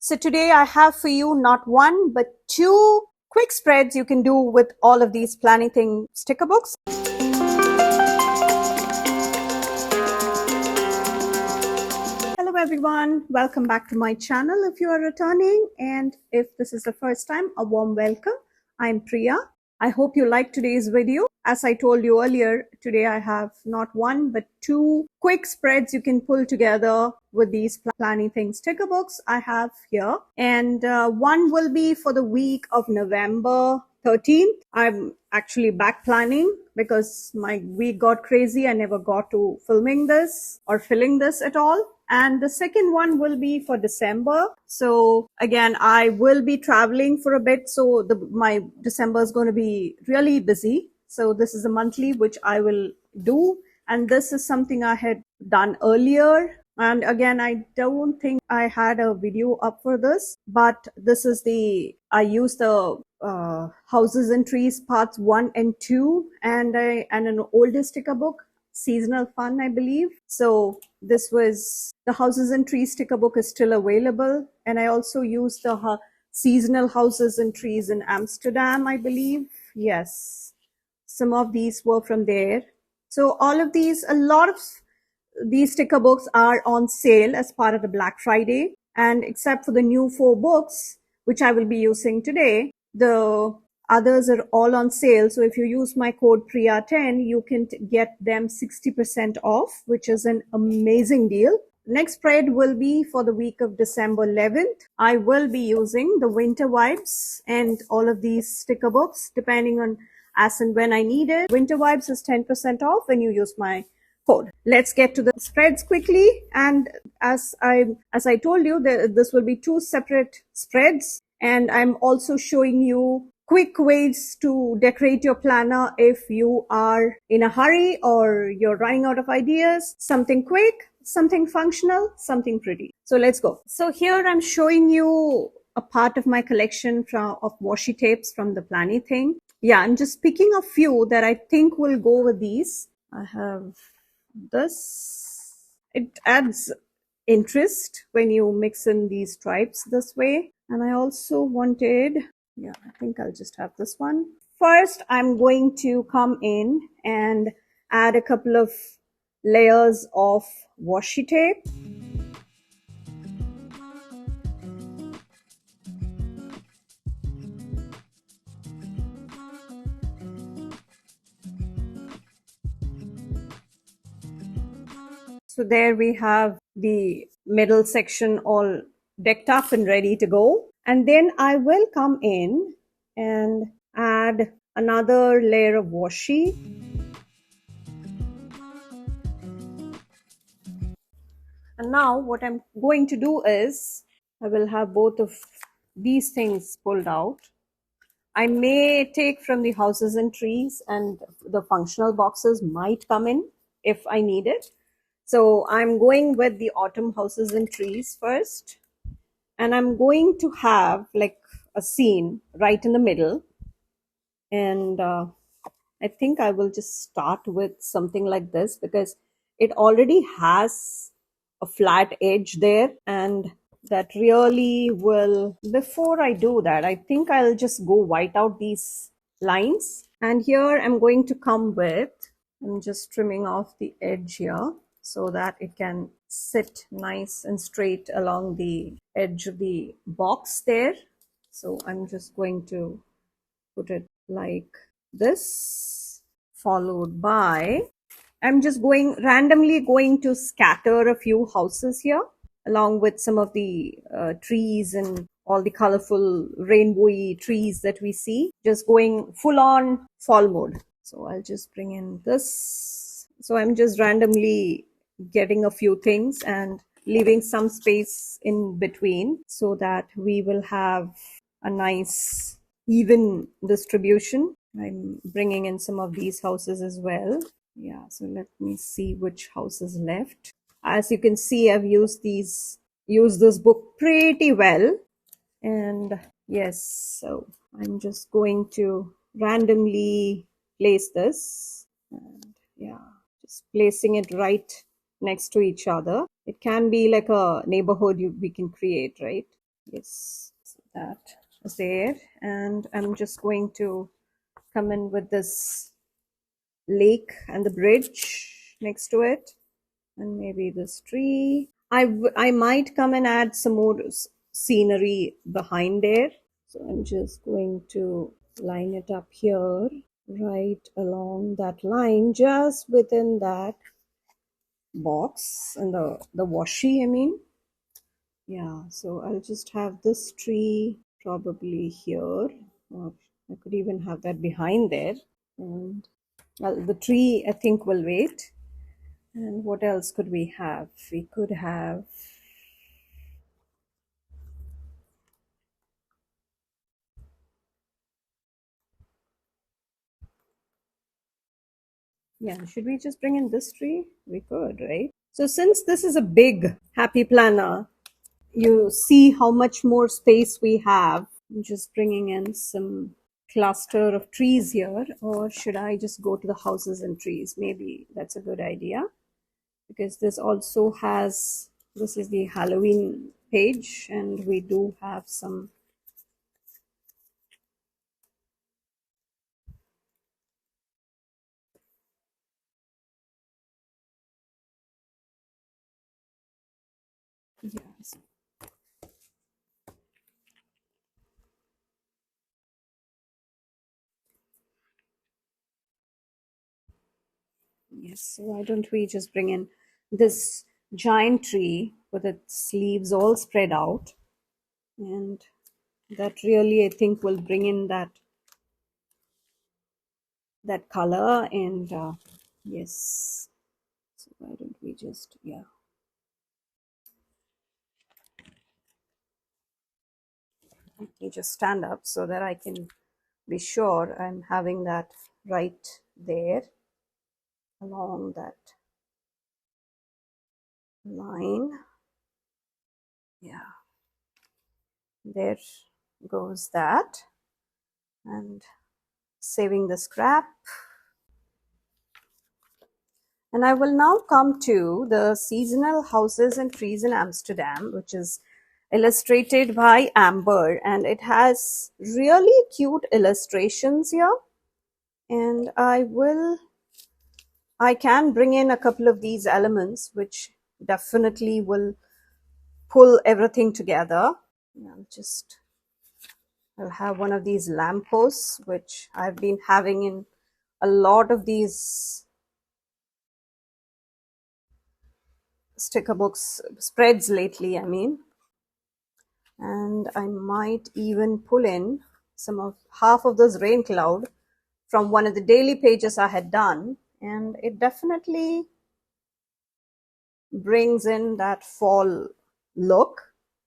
So today I have for you not one, but two quick spreads you can do with all of these Planything sticker books. Hello everyone, welcome back to my channel if you are returning, and if this is the first time, a warm welcome. I'm Priya. I hope you liked today's video. As I told you earlier, today I have not one but two quick spreads you can pull together with these Planything sticker books I have here. And one will be for the week of November 13th. I'm actually back planning because my week got crazy. I never got to filming this or filling this at all. And the second one will be for December. So again, I will be traveling for a bit. So my December is going to be really busy. So this is a monthly, which I will do. And this is something I had done earlier. And again, I don't think I had a video up for this, but this is I used the Houses and Trees parts 1 and 2 and an older sticker book, Seasonal Fun, I believe. So this was the Houses and Trees sticker book is still available. And I also used the Seasonal Houses and Trees in Amsterdam, I believe. Yes, some of these were from there. So all of these, a lot of these sticker books are on sale as part of the Black Friday. And except for the new 4 books, which I will be using today, the others are all on sale. So if you use my code Priya10, you can get them 60% off, which is an amazing deal. Next spread will be for the week of December 11th. I will be using the Winter Vibes and all of these sticker books, depending on as and when I need it. Winter Vibes is 10% off when you use my code. Let's get to the spreads quickly. And as I told you, this will be 2 separate spreads. And I'm also showing you quick ways to decorate your planner if you are in a hurry or you're running out of ideas. Something quick, something functional, something pretty. So let's go. So here I'm showing you a part of my collection of washi tapes from the Planything. Yeah, I'm just picking a few that I think will go with these. I have this. It adds interest when you mix in these stripes this way. And I also wanted, yeah, I think I'll just have this one. First, I'm going to come in and add a couple of layers of washi tape. So there we have the middle section all decked up and ready to go. And then I will come in and add another layer of washi. And now what I'm going to do is I will have both of these things pulled out. I may take from the Houses and Trees, and the functional boxes might come in if I need it. So I'm going with the Autumn Houses and Trees first. And I'm going to have like a scene right in the middle. And I think I will just start with something like this because it already has a flat edge there, and that really will, before I do that, I think I'll just go white out these lines. And here I'm going to come with, I'm just trimming off the edge here so that it can sit nice and straight along the edge of the box there. So I'm just going to put it like this, followed by, I'm just randomly going to scatter a few houses here along with some of the trees and all the colorful rainbowy trees that we see, just going full on fall mode. So I'll just bring in this. So I'm just randomly getting a few things and leaving some space in between so that we will have a nice even distribution. I'm bringing in some of these houses as well. Yeah, so let me see which house is left. As you can see, I've used this book pretty well. And yes, so I'm just going to randomly place this. And yeah, just placing it right next to each other. It can be like a neighborhood we can create, right? Yes, so that is there. And I'm just going to come in with this lake and the bridge next to it, and maybe this tree. I might come and add some more scenery behind there. So I'm just going to line it up here, right along that line, just within that box and the washi, I mean. Yeah, so I'll just have this tree probably here, or I could even have that behind there. And well, the tree I think will wait. And what else could we have? We could have, yeah, should we just bring in this tree? We could, right? So since this is a big happy planner, you see how much more space we have. I'm just bringing in some cluster of trees here, or should I just go to the houses and trees? Maybe that's a good idea, because this also has, this is the Halloween page, and we do have some, yes, yes, so why don't we just bring in this giant tree with its leaves all spread out, and that really I think will bring in that color. And yes, so why don't we just, yeah, let me just stand up so that I can be sure I'm having that right there along that line. Yeah, there goes that. And saving the scrap. And I will now come to the seasonal houses and trees in Amsterdam, which is illustrated by Amber, and it has really cute illustrations here. And I can bring in a couple of these elements which definitely will pull everything together. I'll have one of these lampposts, which I've been having in a lot of these sticker books spreads lately, I mean. And I might even pull in some of half of this rain cloud from one of the daily pages I had done, and it definitely brings in that fall look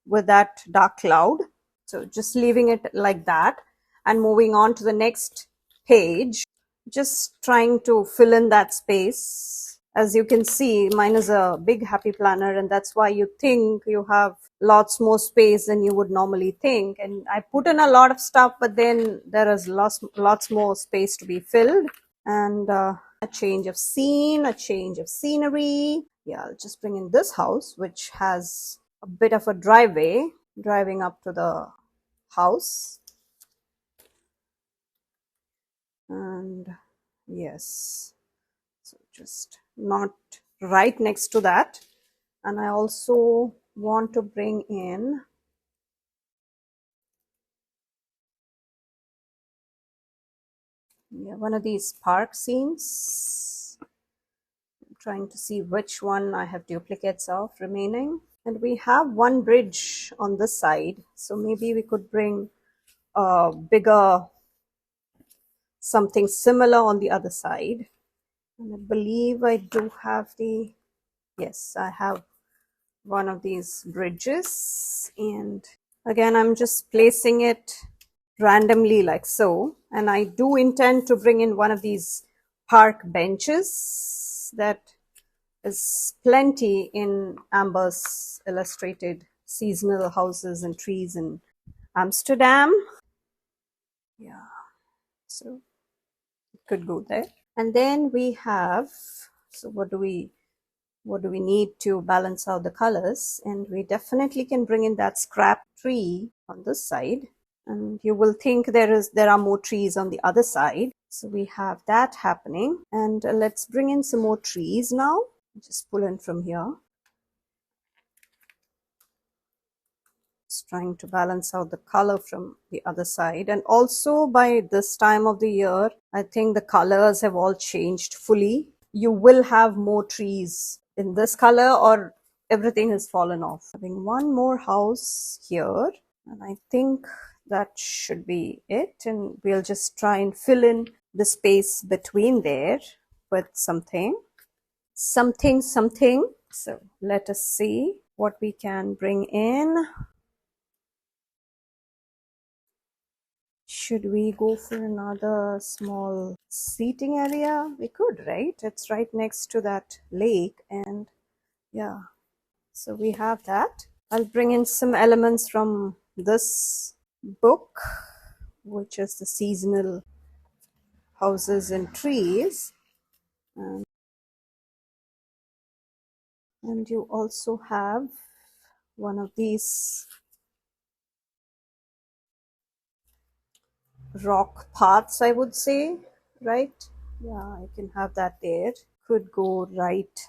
with that dark cloud. So just leaving it like that and moving on to the next page, just trying to fill in that space. As you can see, mine is a big happy planner, and that's why you think you have lots more space than you would normally think. And I put in a lot of stuff, but then there is lots more space to be filled. And a change of scene, a change of scenery. Yeah, I'll just bring in this house, which has a bit of a driveway driving up to the house. And yes, so just not right next to that. And I also want to bring in one of these park scenes. I'm trying to see which one I have duplicates of remaining. And we have one bridge on this side, so maybe we could bring a bigger something similar on the other side. And I believe I do have yes, I have one of these bridges. And again, I'm just placing it randomly like so. And I do intend to bring in one of these park benches that is plenty in Amber's illustrated seasonal houses and trees in Amsterdam. Yeah, so it could go there. And then we have, so what do we need to balance out the colors? And we definitely can bring in that scrap tree on this side, and you will think there are more trees on the other side. So we have that happening, and let's bring in some more trees now. Just pull in from here. Just trying to balance out the color from the other side. And also by this time of the year, I think the colors have all changed fully. You will have more trees in this color or everything has fallen off. Having one more house here, and I think that should be it. And we'll just try and fill in the space between there with something. So let us see what we can bring in. Should we go for another small seating area? We could, right? It's right next to that lake, and yeah, so we have that. I'll bring in some elements from this book, which is the seasonal houses and trees. And you also have one of these rock paths, I would say, right? Yeah, I can have that there. Could go right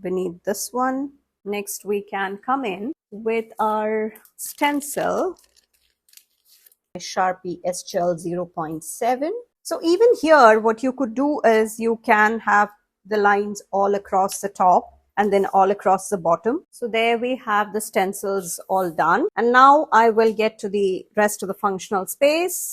beneath this one. Next, we can come in with our stencil, Sharpie S-Gel 0.7. So even here, what you could do is you can have the lines all across the top and then all across the bottom. So there we have the stencils all done. And now I will get to the rest of the functional space.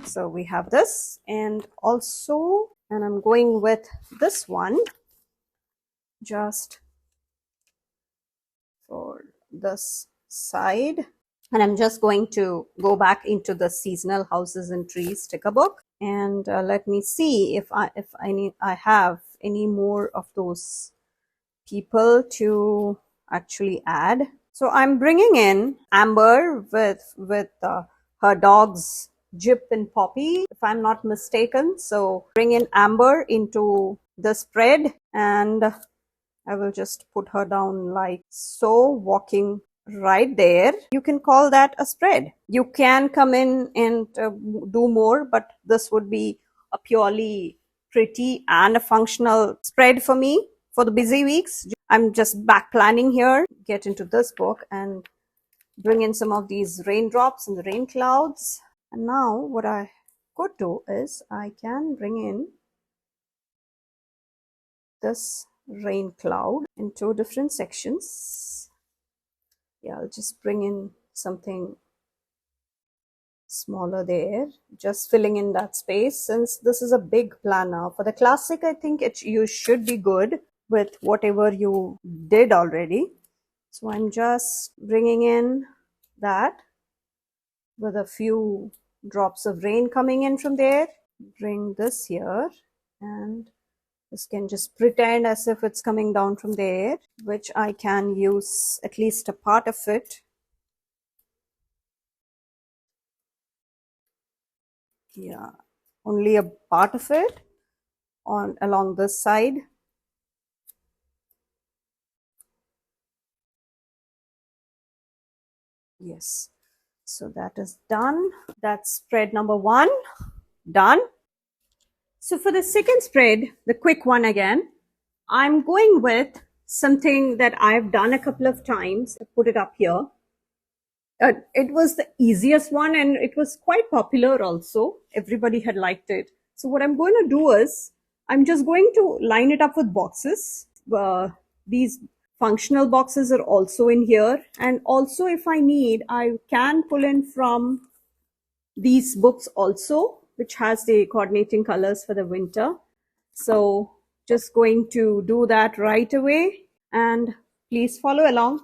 So we have this, and I'm going with this one just for this side. And I'm just going to go back into the seasonal houses and trees sticker book, and let me see if I have any more of those people to actually add. So I'm bringing in Amber with her dogs Jip and Poppy, if I'm not mistaken. So bring in Amber into the spread, and I will just put her down like so, walking right there. You can call that a spread. You can come in and do more, but this would be a purely pretty and a functional spread for me for the busy weeks. I'm just back planning here. Get into this book and bring in some of these raindrops and the rain clouds. And now what I could do is I can bring in this rain cloud in two different sections. Yeah, I'll just bring in something smaller there, just filling in that space. Since this is a big planner for the classic, I think you should be good with whatever you did already. So I'm just bringing in that with a few drops of rain coming in from there. Bring this here, and this can just pretend as if it's coming down from there, which I can use at least a part of it. Yeah, only a part of it along this side. Yes, so that is done. That's spread number one done. So for the second spread, the quick one again, I'm going with something that I've done a couple of times. I put it up here. It was the easiest one and it was quite popular also. Everybody had liked it. So what I'm going to do is I'm just going to line it up with boxes. These functional boxes are also in here. And also if I need, I can pull in from these books also, which has the coordinating colors for the winter. So just going to do that right away and please follow along.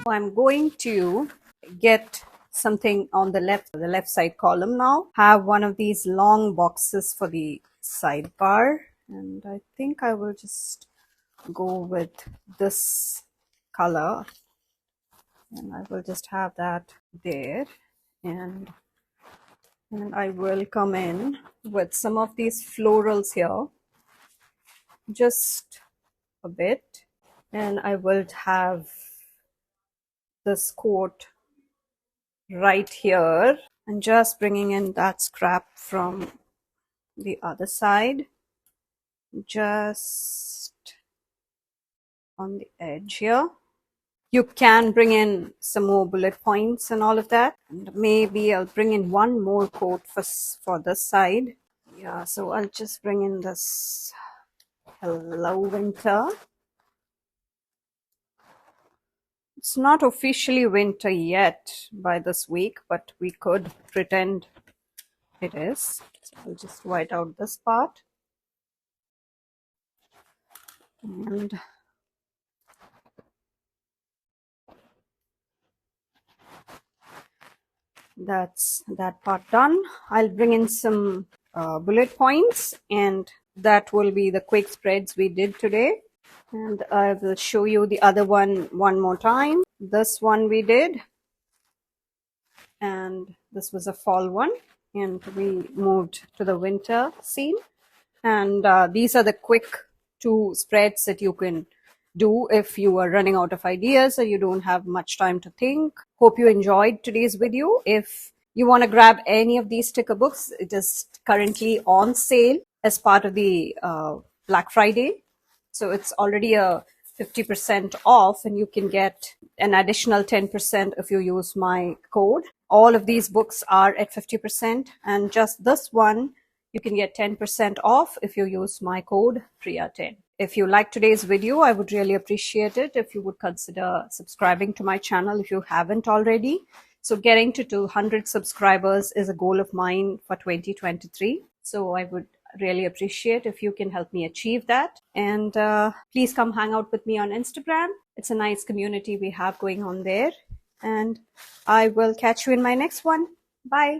I'm going to get something on the left side column now. Have one of these long boxes for the sidebar, and I think I will just go with this color, and I will just have that there, and I will come in with some of these florals here, just a bit, and I will have this quote right here, and just bringing in that scrap from the other side, just on the edge here. You can bring in some more bullet points and all of that, and maybe I'll bring in one more quote for this side. Yeah, so I'll just bring in this hello winter. It's not officially winter yet by this week, but we could pretend it is. So I'll just white out this part, and that's that part done. I'll bring in some bullet points, and that will be the quick spreads we did today. And I will show you the other one more time. This one we did, and this was a fall one, and we moved to the winter scene. And these are the quick 2 spreads that you can do if you are running out of ideas or you don't have much time to think. Hope you enjoyed today's video. If you want to grab any of these sticker books, it is currently on sale as part of the Black Friday. So it's already a 50% off, and you can get an additional 10% if you use my code. All of these books are at 50%, and just this one you can get 10% off if you use my code Priya10. If you like today's video, I would really appreciate it if you would consider subscribing to my channel if you haven't already. So getting to 200 subscribers is a goal of mine for 2023. So I would really appreciate if you can help me achieve that. And please come hang out with me on Instagram. It's a nice community we have going on there. And I will catch you in my next one. Bye.